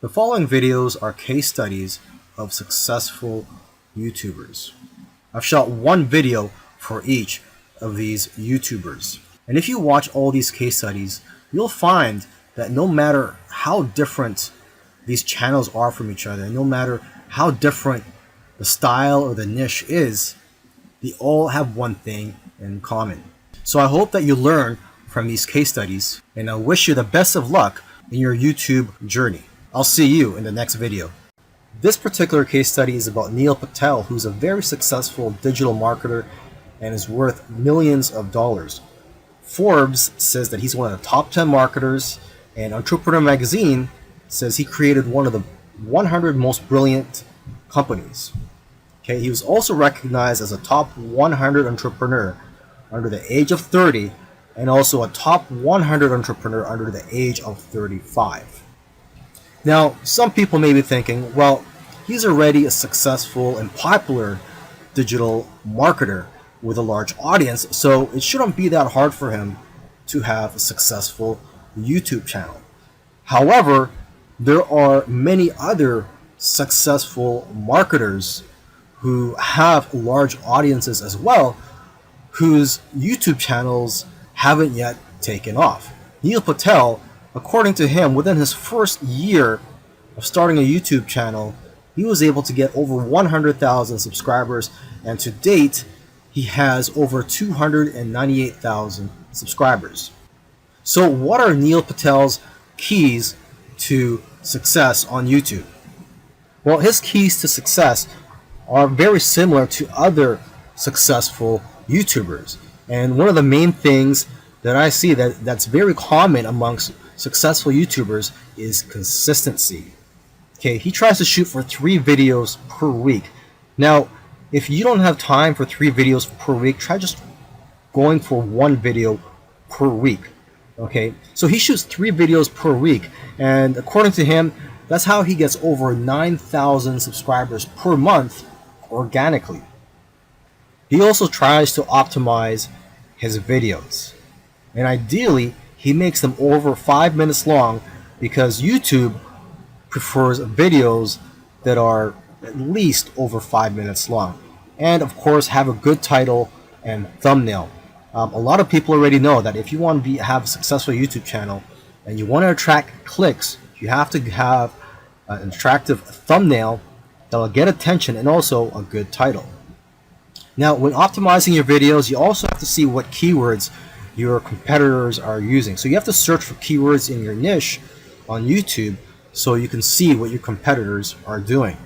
The following videos are case studies of successful YouTubers. I've shot one video for each of these YouTubers. And if you watch all these case studies, you'll find that no matter how different these channels are from each other, no matter how different the style or the niche is, they all have one thing in common. So I hope that you learn from these case studies, and I wish you the best of luck in your YouTube journey. I'll see you in the next video. This particular case study is about Neil Patel, who's a very successful digital marketer and is worth millions of dollars. Forbes says that he's one of the top 10 marketers, and Entrepreneur Magazine says he created one of the 100 most brilliant companies. Okay, he was also recognized as a top 100 entrepreneur under the age of 30 and also a top 100 entrepreneur under the age of 35. Now, some people may be thinking, well, he's already a successful and popular digital marketer with a large audience, so it shouldn't be that hard for him to have a successful YouTube channel. However, there are many other successful marketers who have large audiences as well, whose YouTube channels haven't yet taken off. Neil Patel, according to him, within his first year of starting a YouTube channel, he was able to get over 100,000 subscribers, and to date, he has over 298,000 subscribers. So what are Neil Patel's keys to success on YouTube? Well, his keys to success are very similar to other successful YouTubers. And one of the main things that I see that's very common amongst successful YouTubers is consistency. Okay, he tries to shoot for 3 videos per week. Now, if you don't have time for 3 videos per week, try just going for 1 video per week. Okay, so he shoots 3 videos per week, and according to him, that's how he gets over 9,000 subscribers per month organically. He also tries to optimize his videos, and ideally he makes them over 5 minutes long, because YouTube prefers videos that are at least over 5 minutes long, and of course have a good title and thumbnail. A lot of people already know that if you want to have a successful YouTube channel and you want to attract clicks, you have to have an attractive thumbnail that will get attention and also a good title. Now, when optimizing your videos, you also have to see what keywords your competitors are using. So you have to search for keywords in your niche on YouTube so you can see what your competitors are doing.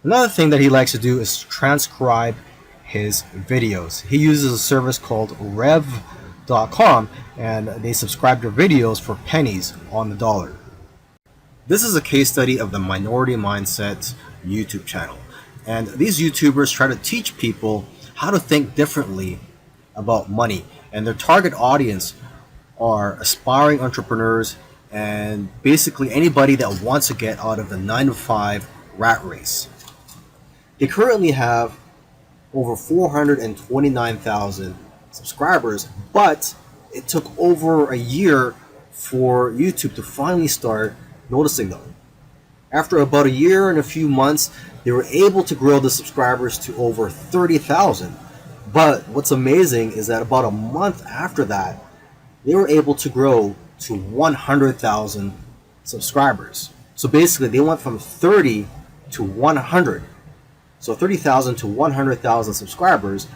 Another thing that he likes to do is transcribe his videos. He uses a service called rev.com, and they subscribe to videos for pennies on the dollar. This is a case study of the Minority Mindset YouTube channel. And these YouTubers try to teach people how to think differently about money. And their target audience are aspiring entrepreneurs and basically anybody that wants to get out of the 9-to-5 rat race. They currently have over 429,000 subscribers, but it took over a year for YouTube to finally start noticing them. After about a year and a few months, they were able to grow the subscribers to over 30,000. But what's amazing is that about a month after that, they were able to grow to 100,000 subscribers. So basically, they went from 30 to 100. So 30,000 to 100,000 subscribers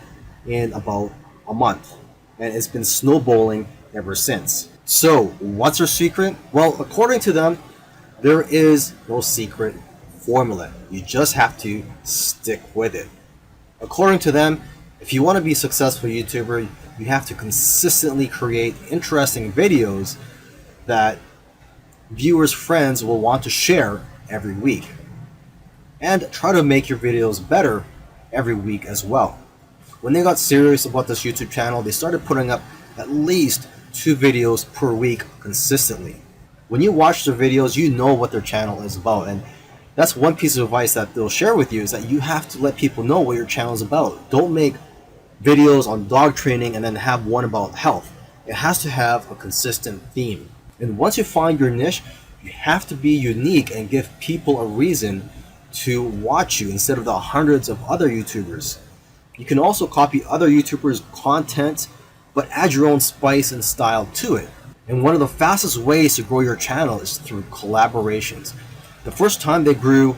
in about a month. And it's been snowballing ever since. So what's their secret? Well, according to them, there is no secret formula. You just have to stick with it. According to them, if you want to be a successful YouTuber, you have to consistently create interesting videos that viewers' friends will want to share every week. And try to make your videos better every week as well. When they got serious about this YouTube channel, they started putting up at least 2 videos per week consistently. When you watch their videos, you know what their channel is about, and that's one piece of advice that they'll share with you, is that you have to let people know what your channel is about. Don't make videos on dog training and then have one about health. It has to have a consistent theme. And once you find your niche, You have to be unique and give people a reason to watch you instead of the hundreds of other YouTubers. You can also copy other YouTubers' content, but add your own spice and style to it. And one of the fastest ways to grow your channel is through collaborations. The first time they grew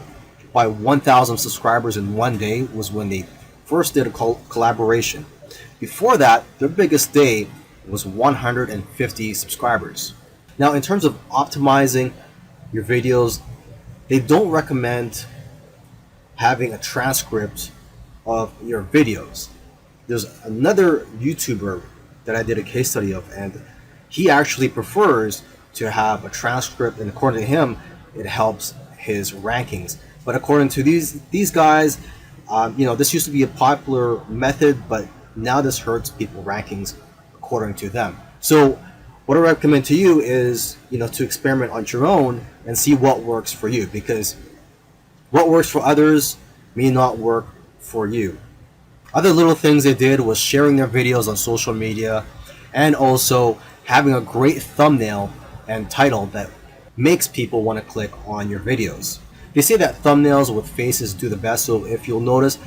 by 1,000 subscribers in one day was when they first did a collaboration. Before that, their biggest day was 150 subscribers. Now, in terms of optimizing your videos, they don't recommend having a transcript of your videos. There's another YouTuber that I did a case study of, and he actually prefers to have a transcript, and according to him, it helps his rankings. But according to these guys, this used to be a popular method, but now this hurts people rankings according to them. So what I recommend to you is, to experiment on your own and see what works for you, because what works for others may not work for you. Other little things they did was sharing their videos on social media and also having a great thumbnail and title that makes people want to click on your videos. They say that thumbnails with faces do the best, so if you'll notice,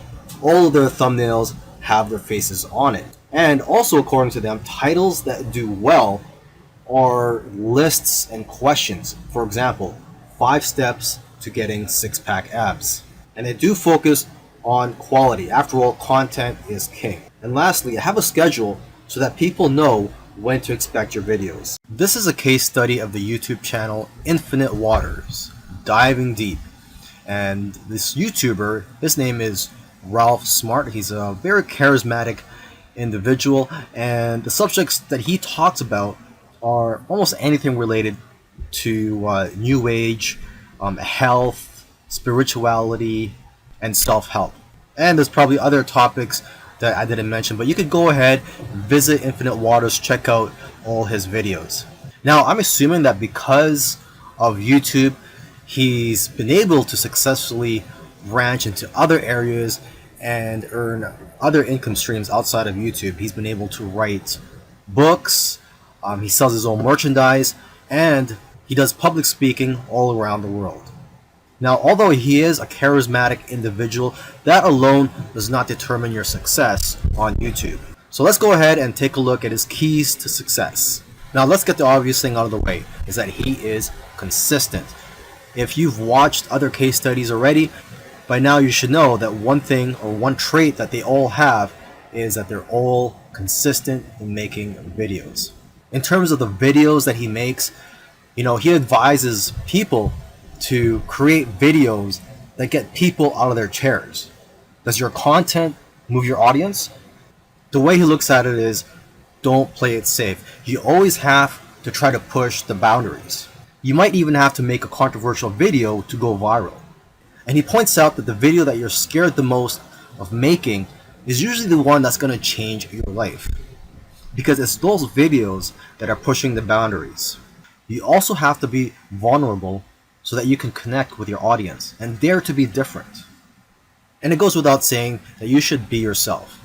all of their thumbnails have their faces on it. And also, according to them, titles that do well are lists and questions. For example, 5 steps to getting 6-pack abs. And they do focus on quality. After all, content is king. And lastly, have a schedule so that people know when to expect your videos. This is a case study of the YouTube channel Infinite Waters, diving deep. And this YouTuber, his name is Ralph Smart. He's a very charismatic individual, and the subjects that he talks about are almost anything related to New Age, health, spirituality, and self-help. And there's probably other topics that I didn't mention, but you could go ahead, visit Infinite Waters, check out all his videos. Now, I'm assuming that because of YouTube, he's been able to successfully branch into other areas and earn other income streams outside of YouTube. He's been able to write books, he sells his own merchandise, and he does public speaking all around the world. Now, although he is a charismatic individual, that alone does not determine your success on YouTube. So let's go ahead and take a look at his keys to success. Now, let's get the obvious thing out of the way, is that he is consistent. If you've watched other case studies already, by now you should know that one thing or one trait that they all have is that they're all consistent in making videos. In terms of the videos that he makes, he advises people to create videos that get people out of their chairs. Does your content move your audience? The way he looks at it is, don't play it safe. You always have to try to push the boundaries. You might even have to make a controversial video to go viral. And he points out that the video that you're scared the most of making is usually the one that's going to change your life, because it's those videos that are pushing the boundaries. You also have to be vulnerable so that you can connect with your audience and dare to be different. And it goes without saying that you should be yourself.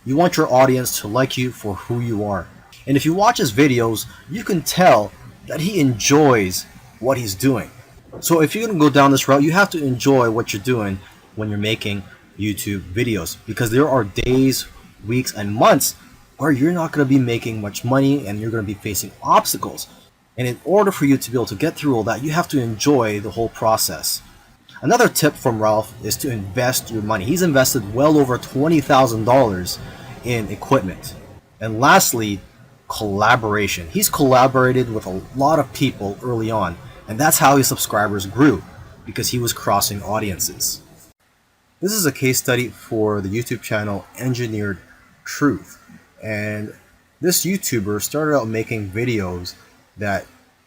You want your audience to like you for who you are. And if you watch his videos, you can tell that he enjoys what he's doing. So if you're going to go down this route, you have to enjoy what you're doing when you're making YouTube videos, because there are days, weeks, and months where you're not going to be making much money and you're going to be facing obstacles. And in order for you to be able to get through all that, you have to enjoy the whole process. Another tip from Ralph is to invest your money. He's invested well over $20,000 in equipment. And lastly, collaboration. He's collaborated with a lot of people early on, and that's how his subscribers grew, because he was crossing audiences. This is a case study for the YouTube channel Engineered Truth. And this YouTuber started out making videos that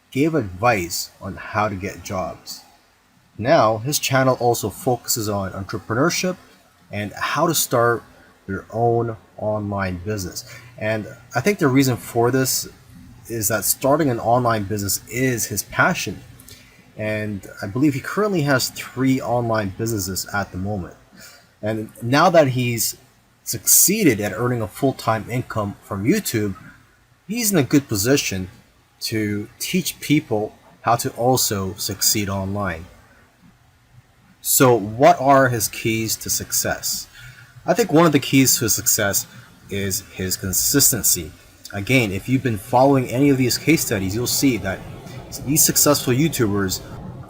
gave advice on how to get jobs. Now, his channel also focuses on entrepreneurship and how to start your own online business. And I think the reason for this is that starting an online business is his passion. And I believe he currently has 3 online businesses at the moment. And now that he's succeeded at earning a full-time income from YouTube, he's in a good position to teach people how to also succeed online. So what are his keys to success? I think one of the keys to success is his consistency. Again, if you've been following any of these case studies, you'll see that these successful YouTubers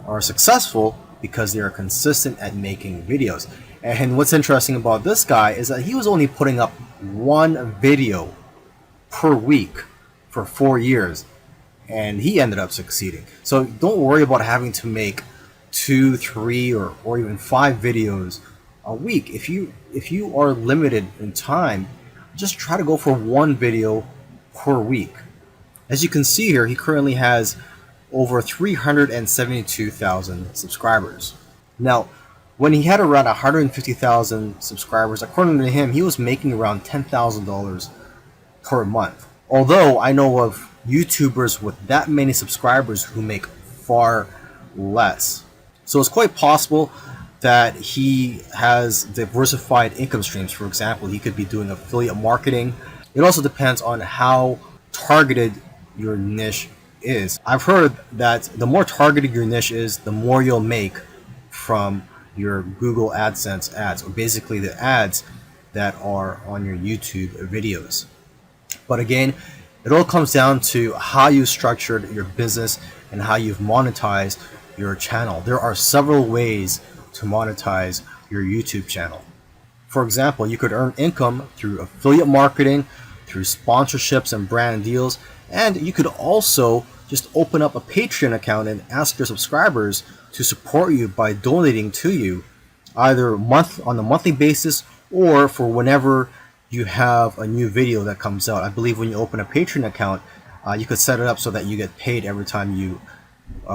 are successful because they are consistent at making videos. And what's interesting about this guy is that he was only putting up one video per week for 4 years, and he ended up succeeding. So don't worry about having to make 2, 3, or even 5 videos a week. If you are limited in time, just try to go for one video per week. As you can see here, he currently has over 372,000 subscribers. Now, when he had around 150,000 subscribers, according to him, he was making around $10,000 per month. Although I know of YouTubers with that many subscribers who make far less. So it's quite possible that he has diversified income streams. For example, he could be doing affiliate marketing. It also depends on how targeted your niche is. I've heard that the more targeted your niche is, the more you'll make from your Google AdSense ads, or basically the ads that are on your YouTube videos. But again, it all comes down to how you structured your business and how you've monetized your channel. There are several ways to monetize your YouTube channel. For example, you could earn income through affiliate marketing, through sponsorships and brand deals, and you could also just open up a Patreon account and ask your subscribers to support you by donating to you, either on a monthly basis or for whenever you have a new video that comes out. I believe when you open a Patreon account, you could set it up so that you get paid every time you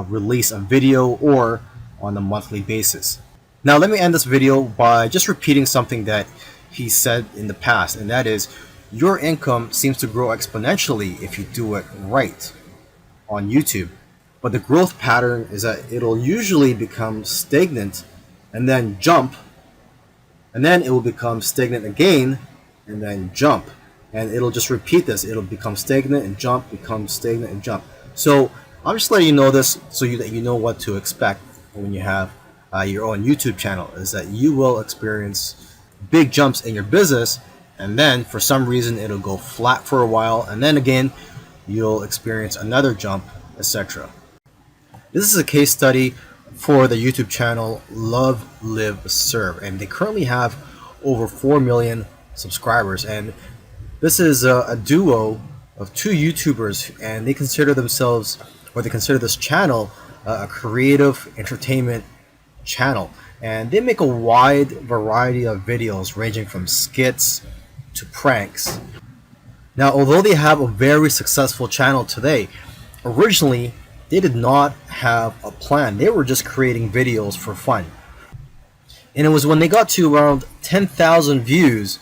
release a video, or on a monthly basis. Now let me end this video by just repeating something that he said in the past, and that is, your income seems to grow exponentially if you do it right on YouTube. But the growth pattern is that it'll usually become stagnant and then jump, and then it will become stagnant again and then jump, and it'll just repeat this. It'll become stagnant and jump, become stagnant and jump. So I'm just letting you know this so that you know what to expect when you have your own YouTube channel, is that you will experience big jumps in your business, and then for some reason it'll go flat for a while, and then again you'll experience another jump, etc. This is a case study for the YouTube channel Love, Live, Serve, and they currently have over 4 million subscribers, and this is a duo of 2 YouTubers, and they consider themselves, or they consider this channel, a creative entertainment channel, and they make a wide variety of videos ranging from skits to pranks. Now, although they have a very successful channel today, originally they did not have a plan. They were just creating videos for fun, and it was when they got to around 10,000 views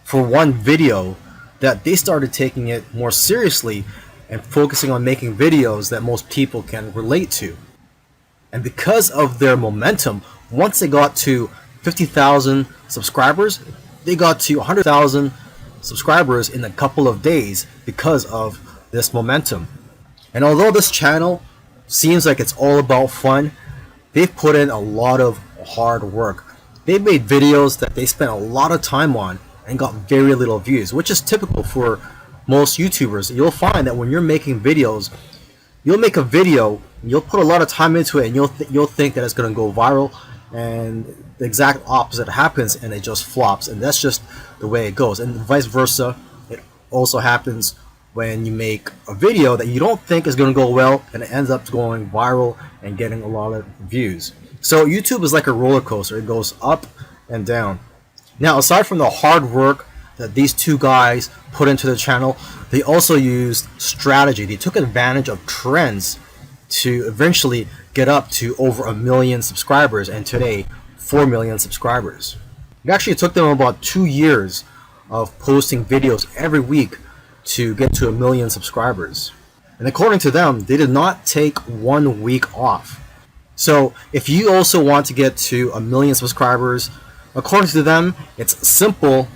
for one video that they started taking it more seriously and focusing on making videos that most people can relate to. And because of their momentum, once they got to 50,000 subscribers, they got to 100,000 subscribers in a couple of days because of this momentum. And although this channel seems like it's all about fun, they've put in a lot of hard work. They made videos that they spent a lot of time on and got very little views, which is typical for most YouTubers. You'll find that when you're making videos, you'll make a video, you'll put a lot of time into it, and you'll think that it's going to go viral, and the exact opposite happens and it just flops. And that's just the way it goes. And vice versa, it also happens when you make a video that you don't think is going to go well and it ends up going viral and getting a lot of views. So YouTube is like a roller coaster. It goes up and down. Now, aside from the hard work that these 2 guys put into the channel, they also used strategy. They took advantage of trends to eventually get up to over 1 million subscribers, and today 4 million subscribers. It actually took them about 2 years of posting videos every week to get to 1 million subscribers. And according to them, they did not take 1 week off. So if you also want to get to 1 million subscribers, according to them, it's simple,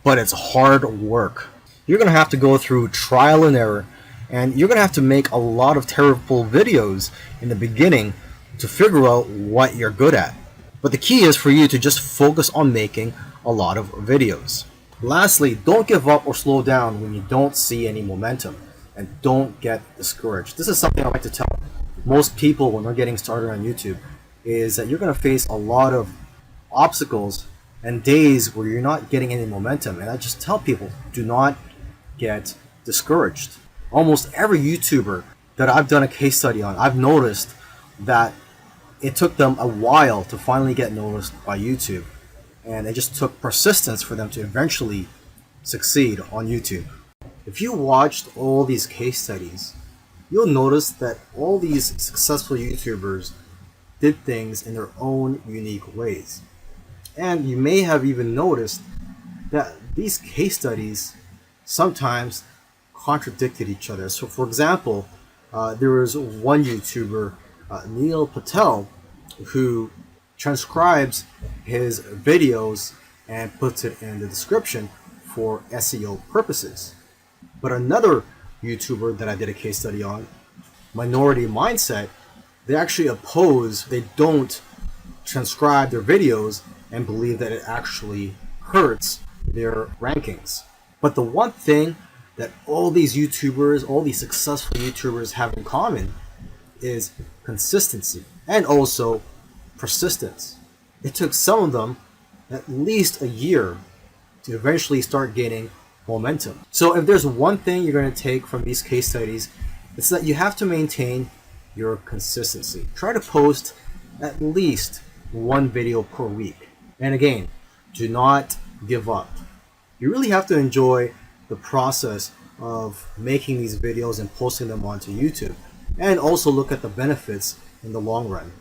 but it's hard work. You're going to have to go through trial and error. And you're going to have to make a lot of terrible videos in the beginning to figure out what you're good at. But the key is for you to just focus on making a lot of videos. Lastly, don't give up or slow down when you don't see any momentum, and don't get discouraged. This is something I like to tell most people when they're getting started on YouTube, is that you're going to face a lot of obstacles and days where you're not getting any momentum. And I just tell people, do not get discouraged. Almost every YouTuber that I've done a case study on, I've noticed that it took them a while to finally get noticed by YouTube. And it just took persistence for them to eventually succeed on YouTube. If you watched all these case studies, you'll notice that all these successful YouTubers did things in their own unique ways. And you may have even noticed that these case studies sometimes contradicted each other. So for example, there was one YouTuber, Neil Patel, who transcribes his videos and puts it in the description for SEO purposes. But another YouTuber that I did a case study on, Minority Mindset, they actually oppose, they don't transcribe their videos and believe that it actually hurts their rankings. But the one thing that all these YouTubers, all these successful YouTubers have in common is consistency and also persistence. It took some of them at least a year to eventually start gaining momentum. So if there's one thing you're going to take from these case studies, it's that you have to maintain your consistency. Try to post at least one video per week. And again, do not give up. You really have to enjoy the process of making these videos and posting them onto YouTube, and also look at the benefits in the long run.